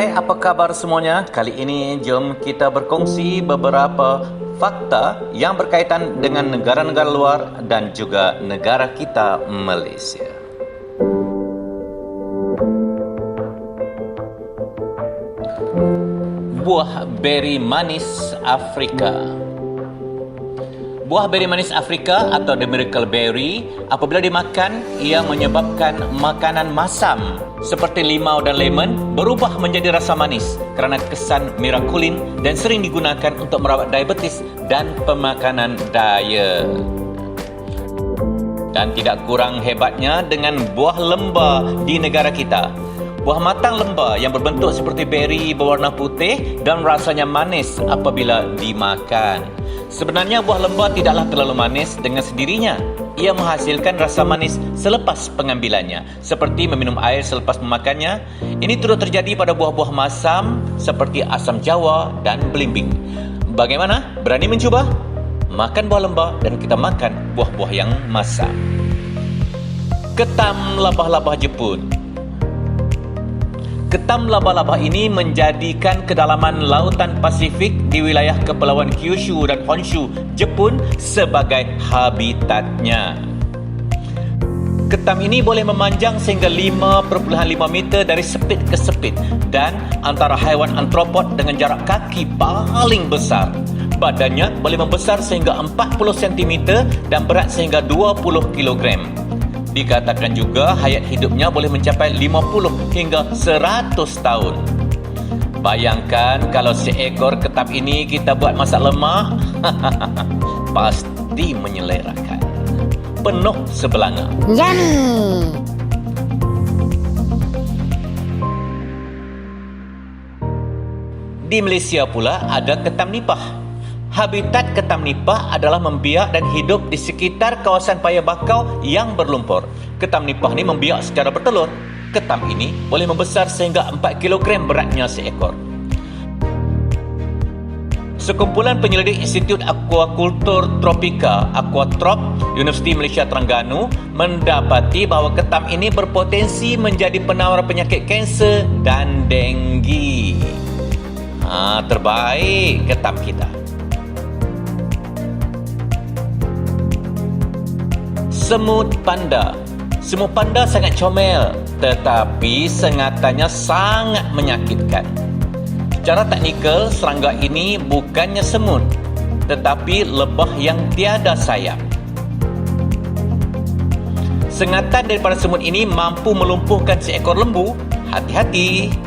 Hai, apa kabar semuanya? Kali ini jom kita berkongsi beberapa fakta yang berkaitan dengan negara-negara luar dan juga negara kita, Malaysia. Buah beri manis Afrika. Buah beri manis Afrika atau the miracle berry, apabila dimakan, ia menyebabkan makanan masam seperti limau dan lemon berubah menjadi rasa manis kerana kesan miraculin dan sering digunakan untuk merawat diabetes dan pemakanan diet. Dan tidak kurang hebatnya dengan buah lemba di negara kita. Buah matang lemba yang berbentuk seperti beri berwarna putih dan rasanya manis apabila dimakan. Sebenarnya buah lemba tidaklah terlalu manis dengan sendirinya. Ia menghasilkan rasa manis selepas pengambilannya, seperti meminum air selepas memakannya. Ini turut terjadi pada buah-buah masam seperti asam jawa dan belimbing. Bagaimana? Berani mencuba? Makan buah lemba dan kita makan buah-buah yang masam. Ketam labah-labah Jepun. Ketam labah-labah ini menjadikan kedalaman lautan Pasifik di wilayah kepulauan Kyushu dan Honshu, Jepun sebagai habitatnya. Ketam ini boleh memanjang sehingga 5.5 meter dari sepit ke sepit dan antara haiwan antropod dengan jarak kaki paling besar. Badannya boleh membesar sehingga 40 cm dan berat sehingga 20 kilogram. Dikatakan juga hayat hidupnya boleh mencapai 50 hingga 100 tahun. Bayangkan kalau seekor ketam ini kita buat masak lemak, pasti menyelerakan. Penuh sebelanga. Yummy! Di Malaysia pula ada ketam nipah. Habitat ketam nipah adalah membiak dan hidup di sekitar kawasan paya bakau yang berlumpur. Ketam nipah ini membiak secara bertelur. Ketam ini boleh membesar sehingga 4 kg beratnya seekor. Sekumpulan penyelidik Institut Aquacultur Tropika Aquatrop Universiti Malaysia Terengganu mendapati bahawa ketam ini berpotensi menjadi penawar penyakit kanser dan denggi. Terbaik ketam kita. Semut panda. Semut panda sangat comel, tetapi sengatannya sangat menyakitkan. Secara teknikal, serangga ini bukannya semut, tetapi lebah yang tiada sayap. Sengatan daripada semut ini mampu melumpuhkan seekor lembu. Hati-hati.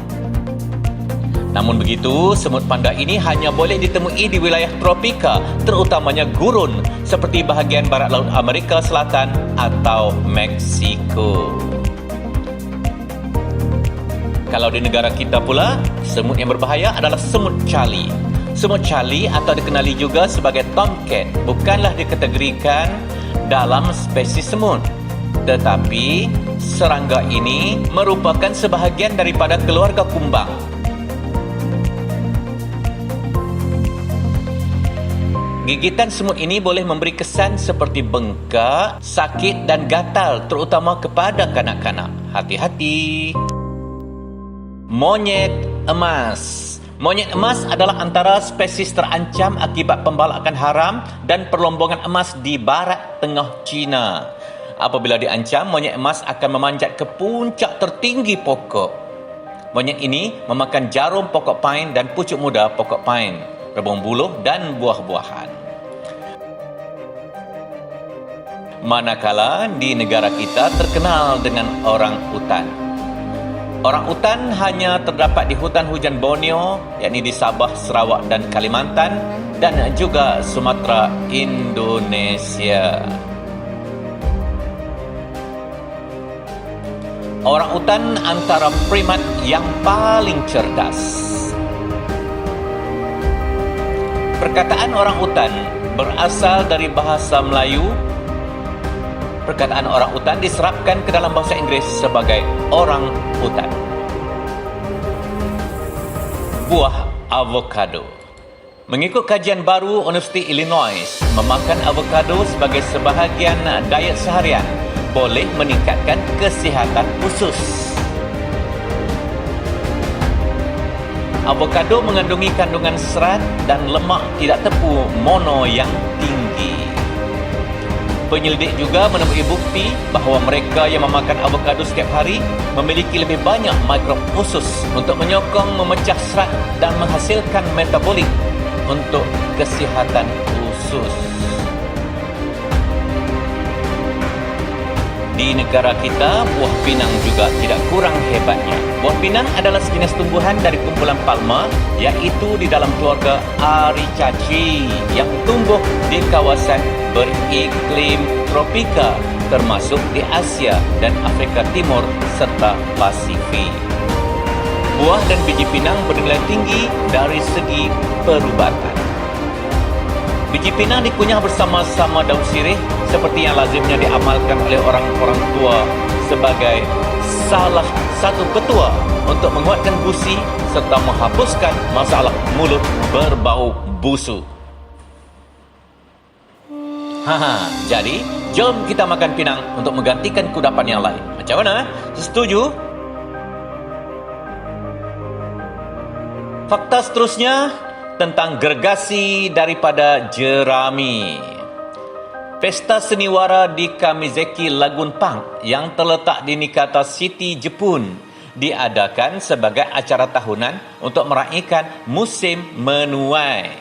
Namun begitu, semut panda ini hanya boleh ditemui di wilayah tropika, terutamanya gurun, seperti bahagian barat laut Amerika Selatan atau Meksiko. Kalau di negara kita pula, semut yang berbahaya adalah semut cali. Semut cali atau dikenali juga sebagai tomcat bukanlah dikategorikan dalam spesies semut. Tetapi, serangga ini merupakan sebahagian daripada keluarga kumbang. Gigitan semut ini boleh memberi kesan seperti bengkak, sakit dan gatal, terutama kepada kanak-kanak. Hati-hati. Monyet emas. Monyet emas adalah antara spesies terancam akibat pembalakan haram dan perlombongan emas di barat tengah China. Apabila diancam, monyet emas akan memanjat ke puncak tertinggi pokok. Monyet ini memakan jarum pokok pain dan pucuk muda pokok pain, rebung buluh dan buah-buahan. Manakala di negara kita terkenal dengan orang utan. Orang utan hanya terdapat di hutan hujan Borneo, yakni di Sabah, Sarawak dan Kalimantan, dan juga Sumatera, Indonesia. Orang utan antara primat yang paling cerdas. Perkataan orang utan berasal dari bahasa Melayu. Perkataan orang utan diserapkan ke dalam bahasa Inggeris sebagai orang utan. Buah avokado. Mengikut kajian baru Universiti Illinois, memakan avokado sebagai sebahagian diet seharian boleh meningkatkan kesihatan usus. Avokado mengandungi kandungan serat dan lemak tidak tepu mono yang tinggi. Penyelidik juga menemui bukti bahawa mereka yang memakan avokado setiap hari memiliki lebih banyak mikrob khusus untuk menyokong memecah serat dan menghasilkan metabolik untuk kesihatan usus. Di negara kita, buah pinang juga tidak kurang hebatnya. Buah pinang adalah sejenis tumbuhan dari kumpulan palma, iaitu di dalam keluarga Aricaceae yang tumbuh di kawasan beriklim tropika, termasuk di Asia dan Afrika Timur serta Pasifik. Buah dan biji pinang bernilai tinggi dari segi perubatan. Biji pinang dikunyah bersama-sama daun sirih seperti yang lazimnya diamalkan oleh orang-orang tua sebagai salah satu petua untuk menguatkan gusi serta menghapuskan masalah mulut berbau busuk. Jadi, jom kita makan pinang untuk menggantikan kudapan yang lain. Macam mana? Setuju? Fakta seterusnya tentang gergasi daripada jerami. Pesta seniwara di Kamizeki Lagoon Park yang terletak di Niigata City, Jepun diadakan sebagai acara tahunan untuk meraihkan musim menuai.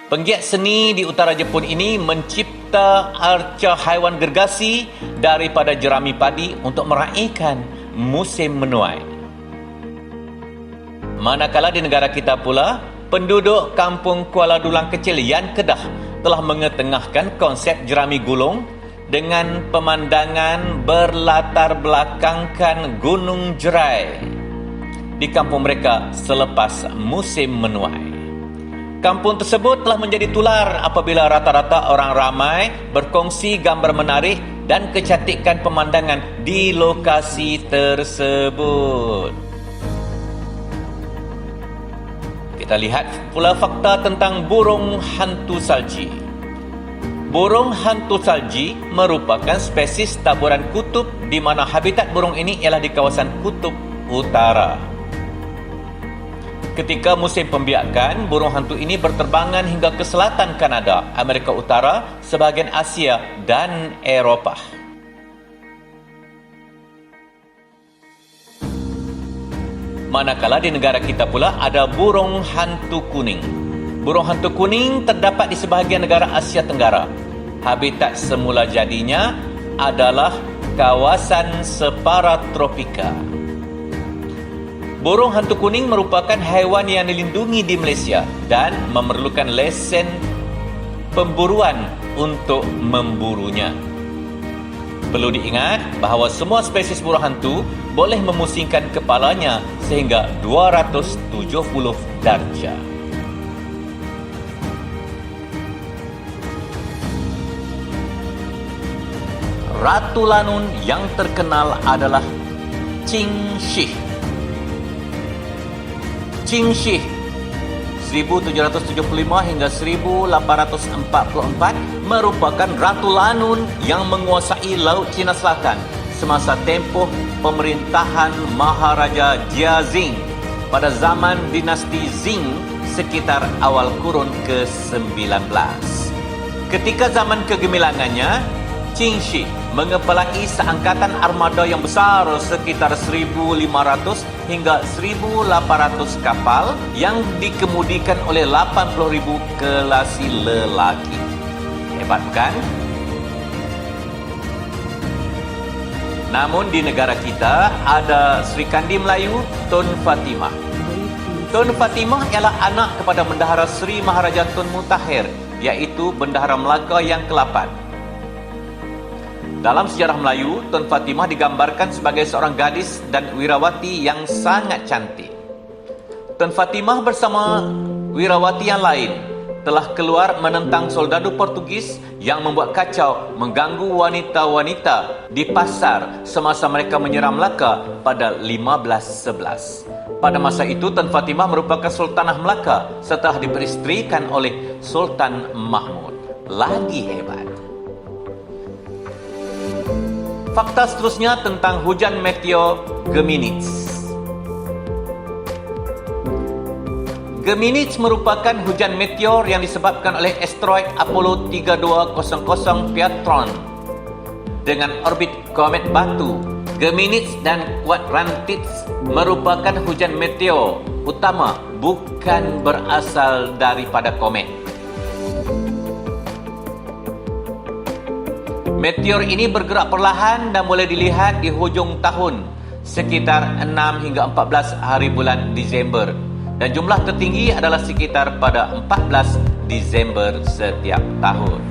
Penggiat seni di utara Jepun ini mencipta arca haiwan gergasi daripada jerami padi untuk meraihkan musim menuai. Manakala di negara kita pula, penduduk kampung Kuala Dulang kecil Yan Kedah telah mengetengahkan konsep jerami gulung dengan pemandangan berlatar belakangkan Gunung Jerai di kampung mereka selepas musim menuai. Kampung tersebut telah menjadi tular apabila rata-rata orang ramai berkongsi gambar menarik dan kecantikan pemandangan di lokasi tersebut. Kita lihat pula fakta tentang burung hantu salji. Burung hantu salji merupakan spesies taburan kutub di mana habitat burung ini ialah di kawasan kutub utara. Ketika musim pembiakan, burung hantu ini berterbangan hingga ke selatan Kanada, Amerika Utara, sebahagian Asia dan Eropah. Manakala di negara kita pula ada burung hantu kuning. Burung hantu kuning terdapat di sebahagian negara Asia Tenggara. Habitat semula jadinya adalah kawasan separa tropika. Burung hantu kuning merupakan haiwan yang dilindungi di Malaysia dan memerlukan lesen pemburuan untuk memburunya. Perlu diingat bahawa semua spesies burung hantu boleh memusingkan kepalanya sehingga 270 darjah. Ratu lanun yang terkenal adalah Qingxi. Qingxi 1775 hingga 1844 merupakan ratu lanun yang menguasai Laut Cina Selatan semasa tempoh pemerintahan Maharaja Jiazing pada zaman dinasti Qing sekitar awal kurun ke-19. Ketika zaman kegemilangannya, Qingxi mengepalai seangkatan armada yang besar sekitar 1,500 hingga 1,800 kapal yang dikemudikan oleh 80,000 kelasi lelaki. Hebat bukan? Namun di negara kita ada Sri Kandi Melayu Tun Fatimah. Tun Fatimah ialah anak kepada Bendahara Sri Maharaja Tun Mutahir, iaitu Bendahara Melaka yang ke-8. Dalam sejarah Melayu, Tun Fatimah digambarkan sebagai seorang gadis dan wirawati yang sangat cantik. Tun Fatimah bersama wirawati yang lain telah keluar menentang soldado Portugis yang membuat kacau mengganggu wanita-wanita di pasar semasa mereka menyerang Melaka pada 1511. Pada masa itu, Tun Fatimah merupakan Sultanah Melaka setelah diperistrikan oleh Sultan Mahmud. Lagi hebat. Fakta seterusnya tentang hujan meteor Geminids. Geminids merupakan hujan meteor yang disebabkan oleh asteroid Apollo 3200 Piatron dengan orbit komet batu. Geminids dan Quadrantids merupakan hujan meteor utama bukan berasal daripada komet. Meteor ini bergerak perlahan dan boleh dilihat di hujung tahun sekitar 6 hingga 14 hari bulan Disember. Dan jumlah tertinggi adalah sekitar pada 14 Disember setiap tahun.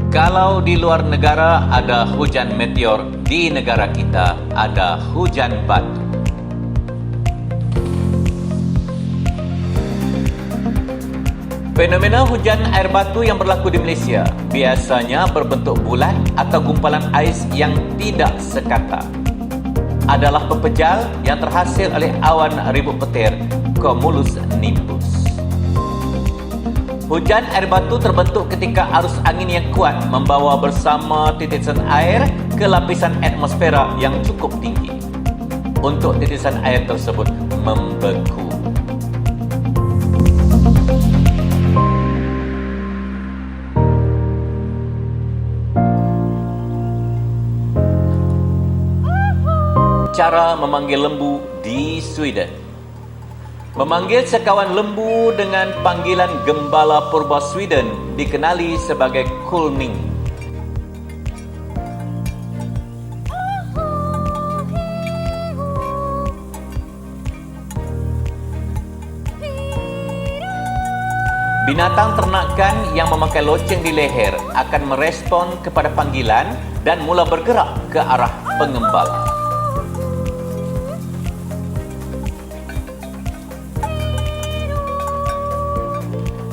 Kalau di luar negara ada hujan meteor, di negara kita ada hujan batu. Fenomena hujan air batu yang berlaku di Malaysia biasanya berbentuk bulat atau gumpalan ais yang tidak sekata. Adalah pepejal yang terhasil oleh awan ribut petir cumulus nimbus. Hujan air batu terbentuk ketika arus angin yang kuat membawa bersama titisan air ke lapisan atmosfera yang cukup tinggi. Untuk titisan air tersebut membeku. Cara memanggil lembu di Sweden. Memanggil sekawan lembu dengan panggilan gembala purba Sweden dikenali sebagai kulning. Binatang ternakan yang memakai loceng di leher akan merespon kepada panggilan dan mula bergerak ke arah pengembala.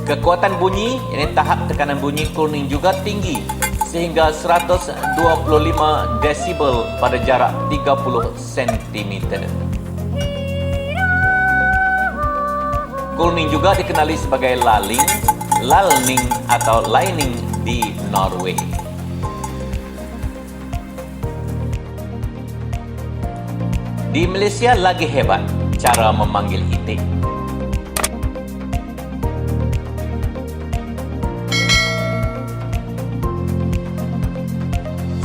Kekuatan bunyi, ini tahap tekanan bunyi kulning juga tinggi sehingga 125 desibel pada jarak 30 cm. Kulning juga dikenali sebagai laling, lalning atau lining di Norway. Di Malaysia lagi hebat cara memanggil itik.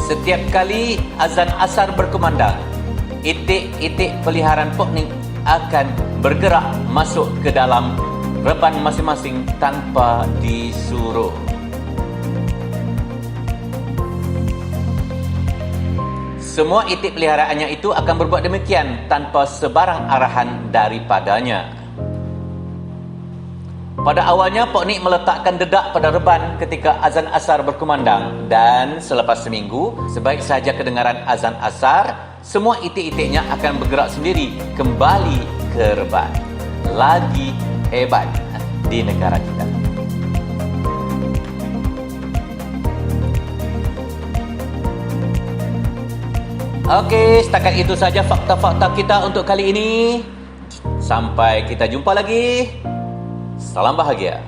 Setiap kali azan asar berkumandang, itik-itik peliharaan Poknik akan bergerak masuk ke dalam reban masing-masing tanpa disuruh. Semua itik peliharaannya itu akan berbuat demikian tanpa sebarang arahan daripadanya. Pada awalnya, Poknik meletakkan dedak pada reban ketika azan asar berkumandang dan selepas seminggu, sebaik sahaja kedengaran azan asar, semua itik-itiknya akan bergerak sendiri kembali ke reban. Lagi hebat di negara kita. Okey, setakat itu saja fakta-fakta kita untuk kali ini. Sampai kita jumpa lagi. Salam bahagia.